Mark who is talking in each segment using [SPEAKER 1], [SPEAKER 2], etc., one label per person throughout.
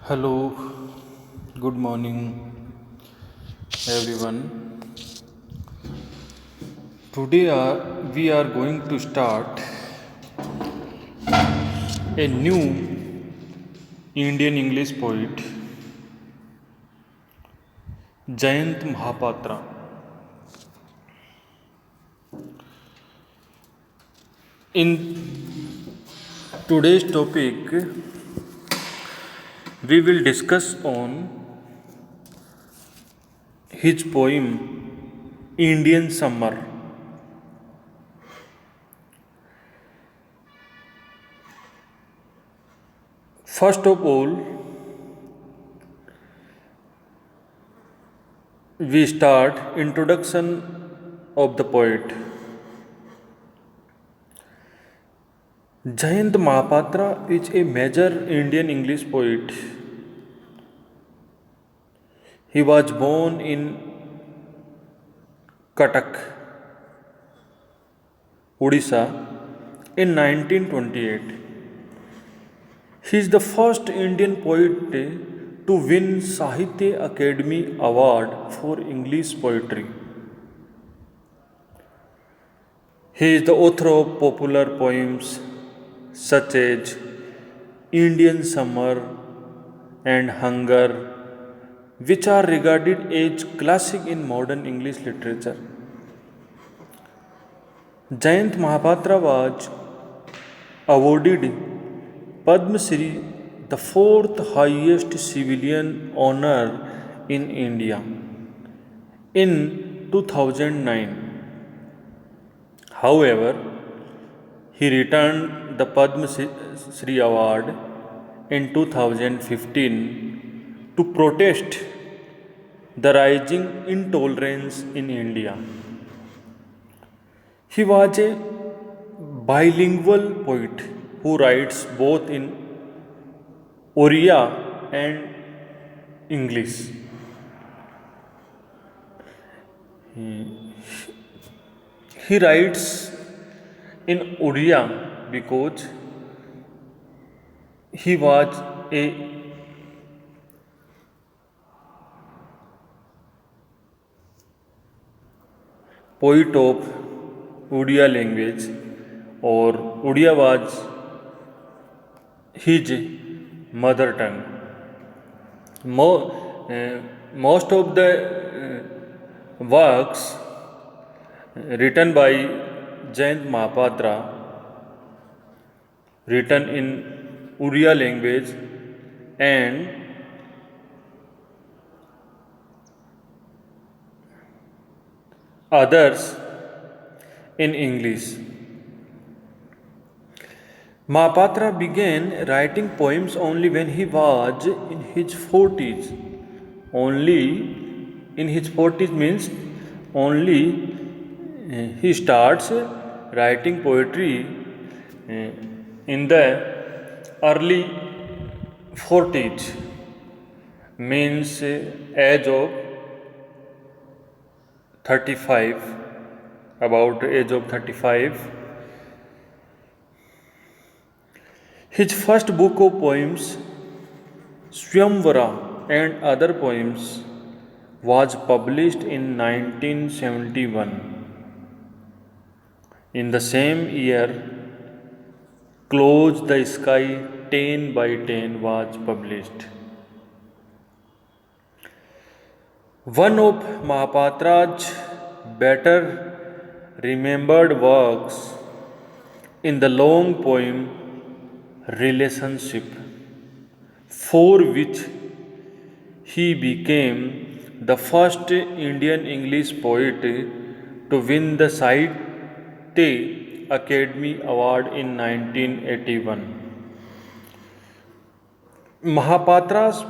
[SPEAKER 1] Hello, good morning, everyone. Today we are going to start a new Indian English poet, Jayant Mahapatra. In today's topic, we will discuss on his poem Indian Summer. First of all, we start introduction of the poet. Jayant Mahapatra is a major Indian English poet. He was born in Cuttack, Odisha in 1928. He is the first Indian poet to win Sahitya Academy Award for English poetry. He is the author of popular poems such as Indian Summer and Hunger, which are regarded as classic in modern English literature. Jayant Mahapatra was awarded Padma Shri, the fourth highest civilian honor in India, in 2009. However, he returned the Padma Shri Award in 2015 to protest the rising intolerance in India. He was a bilingual poet who writes both in Oriya and English. He writes in Oriya because he was a poet of Odia language, or Odia was his mother tongue. Most of the works written by Jayant Mahapatra written in Oriya language and others in English. Mahapatra began writing poems only when he was in his 40s. Only in his 40s means only he starts writing poetry in the early 40s, means age of 35, about age of 35. His first book of poems, Swayamvara and other poems, was published in 1971. In the same year, Close the Sky 10 by 10 was published. One of Mahapatra's better remembered works in the long poem Relationship, for which he became the first Indian English poet to win the Sahitya Academy Award in 1981. Mahapatra's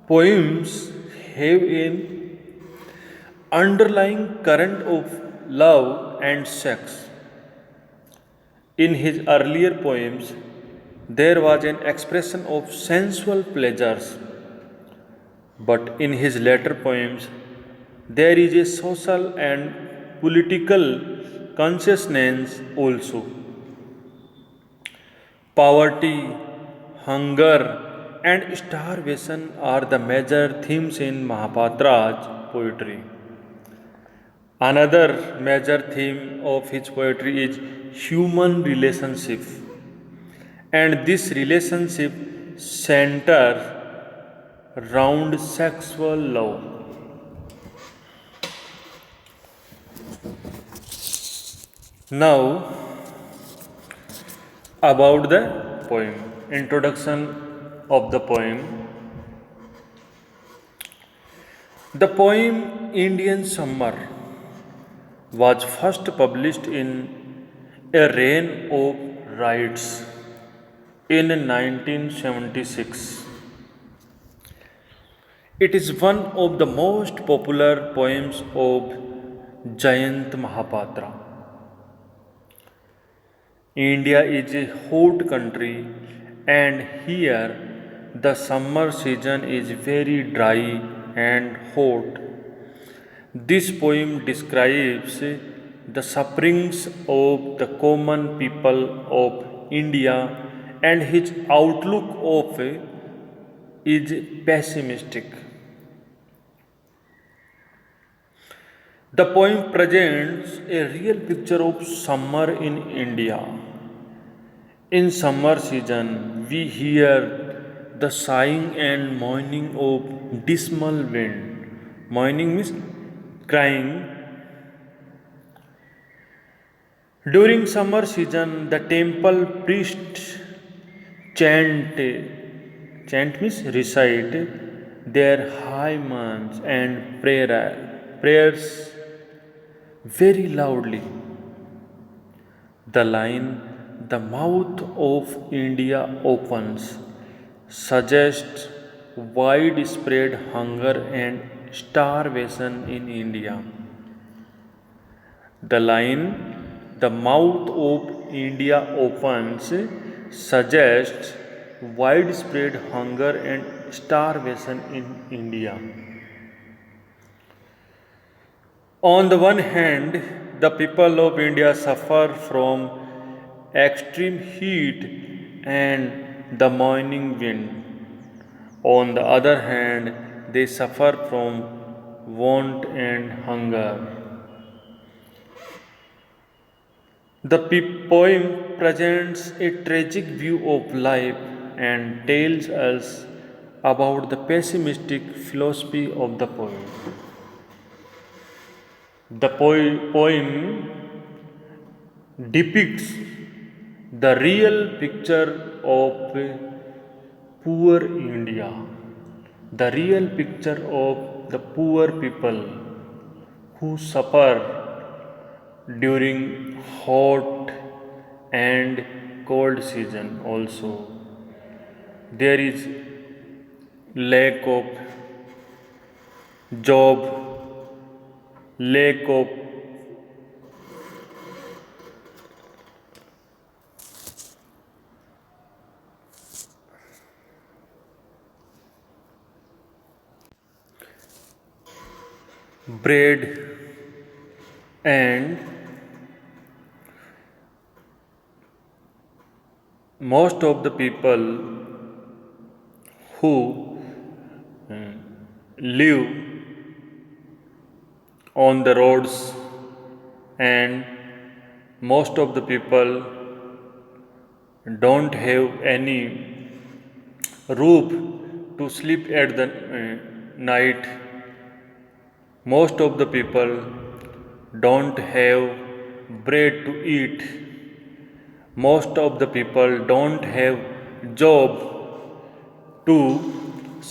[SPEAKER 1] poems have an underlying current of love and sex. In his earlier poems, there was an expression of sensual pleasures, but in his later poems, there is a social and political consciousness also. Poverty, hunger, and starvation are the major themes in Mahapatra's poetry. Another major theme of his poetry is human relationship, and this relationship center round sexual love. Now, about the poem, introduction of the poem. The poem Indian Summer was first published in A Reign of Rights in 1976. It is one of the most popular poems of Jayant Mahapatra. India is a hot country, and here the summer season is very dry and hot. This poem describes the sufferings of the common people of India, and his outlook of is pessimistic. The poem presents a real picture of summer in India. In summer season, we hear the sighing and mourning of dismal wind. Mourning means crying. During summer season, the temple priests chant, chant means recite their hymns and prayers very loudly. The line, "The mouth of India opens," suggests widespread hunger and starvation in India. The line, "The mouth of India opens," suggests widespread hunger and starvation in India. On the one hand, the people of India suffer from extreme heat and the morning wind. On the other hand, they suffer from want and hunger. The poem presents a tragic view of life and tells us about the pessimistic philosophy of the poem. The poem depicts the real picture of poor India, the real picture of the poor people who suffer during hot and cold season also. There is lack of job, lack of bread, and most of the people who live on the roads, and most of the people don't have any roof to sleep at the night. Most of the people don't have bread to eat. Most of the people don't have job to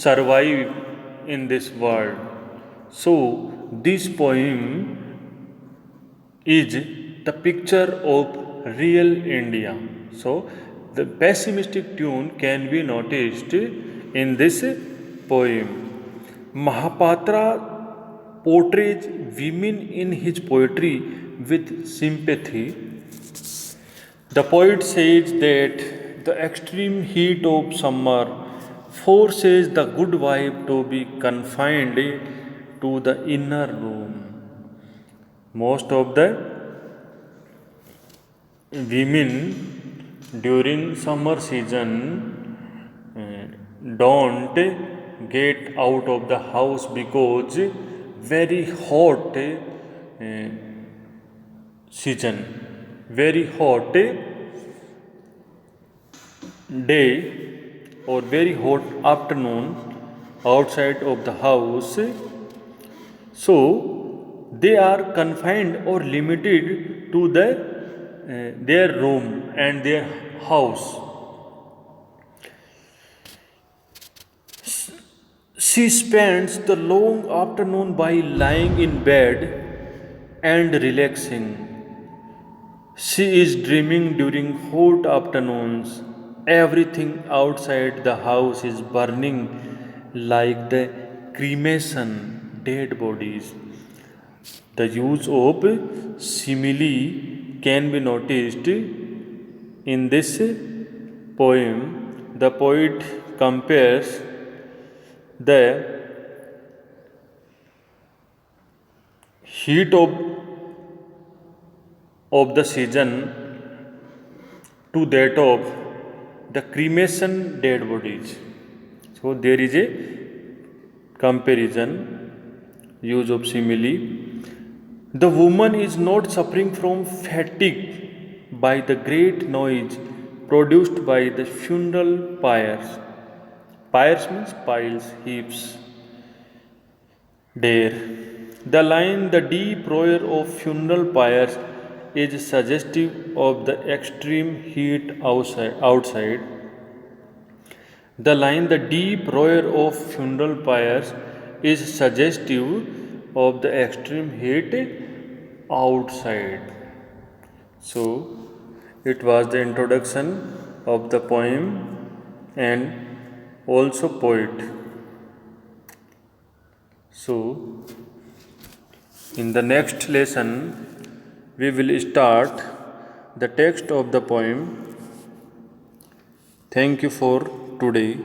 [SPEAKER 1] survive in this world. So this poem is the picture of real India. So the pessimistic tune can be noticed in this poem. Mahapatra portrays women in his poetry with sympathy. The poet says that the extreme heat of summer forces the good wife to be confined to the inner room. Most of the women during summer season don't get out of the house because very hot season, very hot day or very hot afternoon outside of the house. So they are confined or limited to their room and their house. She spends the long afternoon by lying in bed and relaxing. She is dreaming during hot afternoons. Everything outside the house is burning like the cremation dead bodies. The use of simile can be noticed in this poem. The poet compares the heat of the season to that of the cremation dead bodies. So there is a comparison, use of simile. The woman is not suffering from fatigue by the great noise produced by the funeral pyres. Pyres means piles, heaps. There. The line, the deep roar of funeral pyres, is suggestive of the extreme heat outside. The line, the deep roar of funeral pyres, is suggestive of the extreme heat outside. So, it was the introduction of the poem and also poet. So, in the next lesson, we will start the text of the poem. Thank you for today.